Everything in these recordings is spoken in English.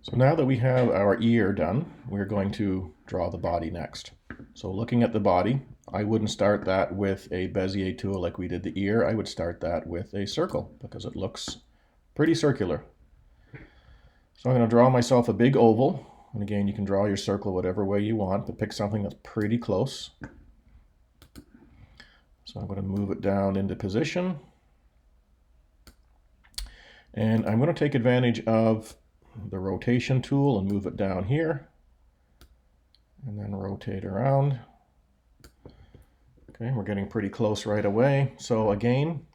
So now that we have our ear done, we're going to draw the body next. So looking at the body, I wouldn't start that with a Bezier tool like we did the ear. I would start that with a circle because it looks pretty circular. So I'm going to draw myself a big oval. And again, you can draw your circle whatever way you want, but pick something that's pretty close. So I'm going to move it down into position. And I'm going to take advantage of the rotation tool and move it down here. And then rotate around. Okay, we're getting pretty close right away. So again,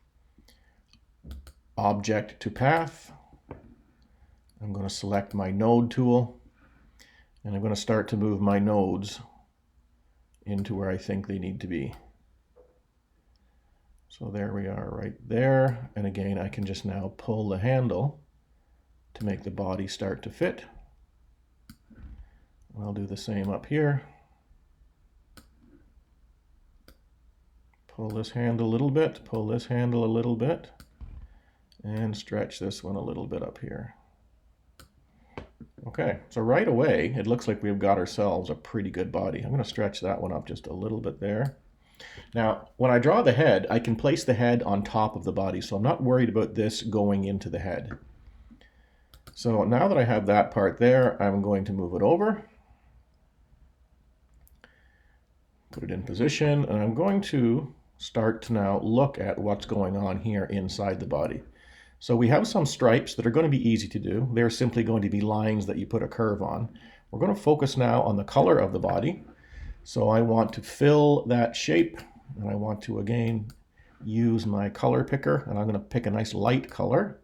object to path. I'm going to select my node tool. And I'm going to start to move my nodes into where I think they need to be. So there we are right there. And again, I can just now pull the handle to make the body start to fit. I'll do the same up here. Pull this handle a little bit, pull this handle a little bit, and stretch this one a little bit up here. Okay, so right away, it looks like we've got ourselves a pretty good body. I'm going to stretch that one up just a little bit there. Now, when I draw the head, I can place the head on top of the body, so I'm not worried about this going into the head. So now that I have that part there, I'm going to move it over. Put it in position, and I'm going to start to now look at what's going on here inside the body. So we have some stripes that are going to be easy to do. They're simply going to be lines that you put a curve on. We're going to focus now on the color of the body. So I want to fill that shape, and I want to again use my color picker, and I'm going to pick a nice light color.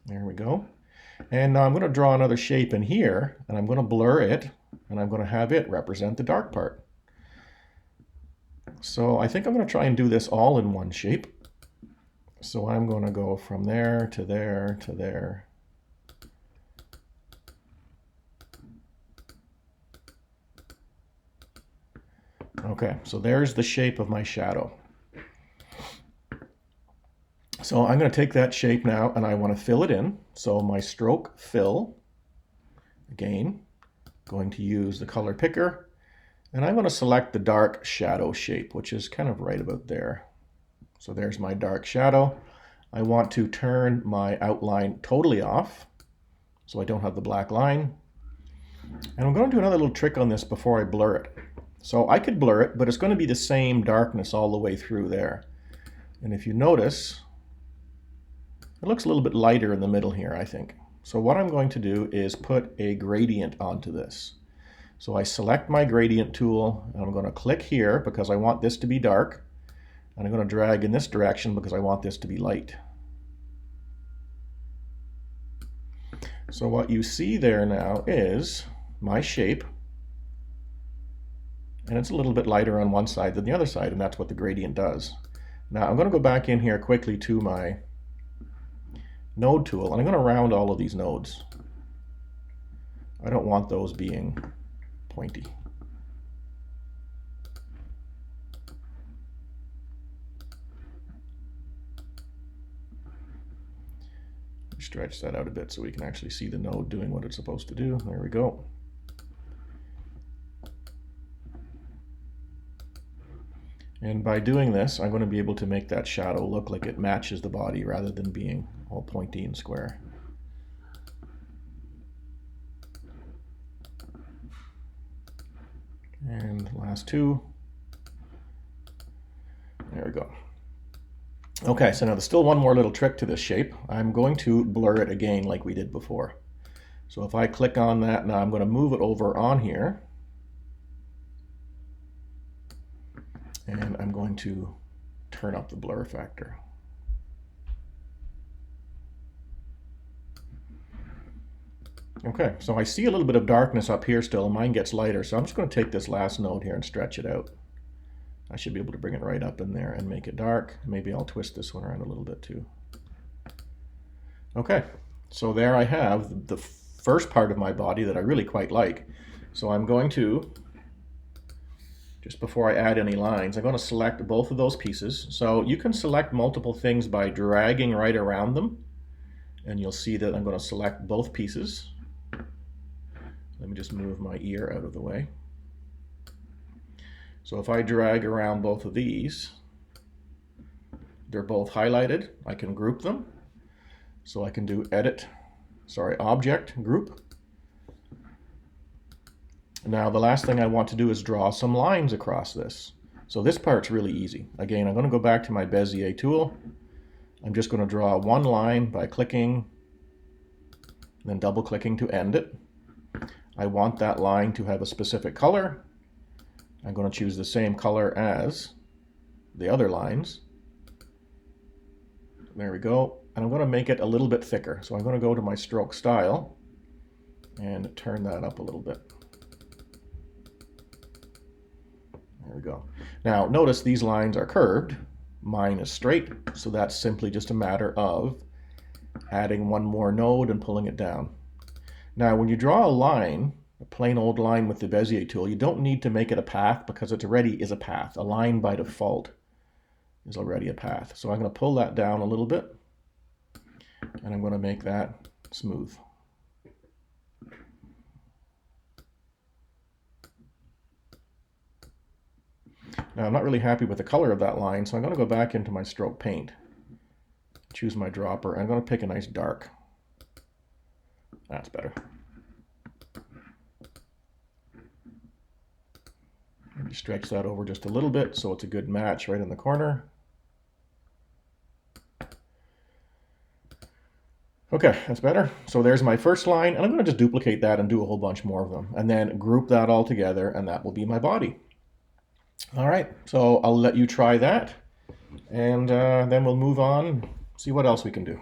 There we go. And now I'm going to draw another shape in here, and I'm going to blur it, and I'm going to have it represent the dark part. So I think I'm going to try and do this all in one shape. So I'm going to go from there to there to there. Okay, so there's the shape of my shadow. So I'm going to take that shape now and I want to fill it in. So my stroke fill, again, going to use the color picker. And I'm going to select the dark shadow shape, which is kind of right about there. So there's my dark shadow. I want to turn my outline totally off so I don't have the black line. And I'm going to do another little trick on this before I blur it. So I could blur it, but it's going to be the same darkness all the way through there. And if you notice, it looks a little bit lighter in the middle here, I think. So what I'm going to do is put a gradient onto this. So I select my gradient tool, and I'm going to click here because I want this to be dark. And I'm going to drag in this direction because I want this to be light. So what you see there now is my shape. And it's a little bit lighter on one side than the other side, and that's what the gradient does. Now I'm going to go back in here quickly to my node tool, and I'm going to round all of these nodes. I don't want those being pointy. Stretch that out a bit so we can actually see the node doing what it's supposed to do. There we go. And by doing this, I'm going to be able to make that shadow look like it matches the body rather than being all pointy and square. And last two. There we go. Okay, so now there's still one more little trick to this shape. I'm going to blur it again like we did before. So if I click on that, now I'm going to move it over on here. And I'm going to turn up the blur factor. Okay, so I see a little bit of darkness up here still. Mine gets lighter, so I'm just going to take this last node here and stretch it out. I should be able to bring it right up in there and make it dark. Maybe I'll twist this one around a little bit too. Okay, so there I have the first part of my body that I really quite like. So I'm going to, just before I add any lines, I'm going to select both of those pieces. So you can select multiple things by dragging right around them. And you'll see that I'm going to select both pieces. Let me just move my ear out of the way. So if I drag around both of these, they're both highlighted. I can group them. So I can do object, group. Now the last thing I want to do is draw some lines across this. So this part's really easy. Again, I'm going to go back to my Bezier tool. I'm just going to draw one line by clicking, then double clicking to end it. I want that line to have a specific color. I'm going to choose the same color as the other lines. There we go. And I'm going to make it a little bit thicker. So I'm going to go to my stroke style and turn that up a little bit. There we go. Now notice these lines are curved. Mine is straight, so that's simply just a matter of adding one more node and pulling it down. Now when you draw a line, a plain old line with the Bezier tool, you don't need to make it a path because it already is a path. A line by default is already a path. So I'm going to pull that down a little bit, and I'm going to make that smooth. Now I'm not really happy with the color of that line, so I'm going to go back into my stroke paint, choose my dropper, and I'm going to pick a nice dark. That's better. Maybe stretch that over just a little bit so it's a good match right in the corner. Okay, that's better. So there's my first line, and I'm going to just duplicate that and do a whole bunch more of them, and then group that all together, and that will be my body. All right, so I'll let you try that, and then we'll move on, see what else we can do.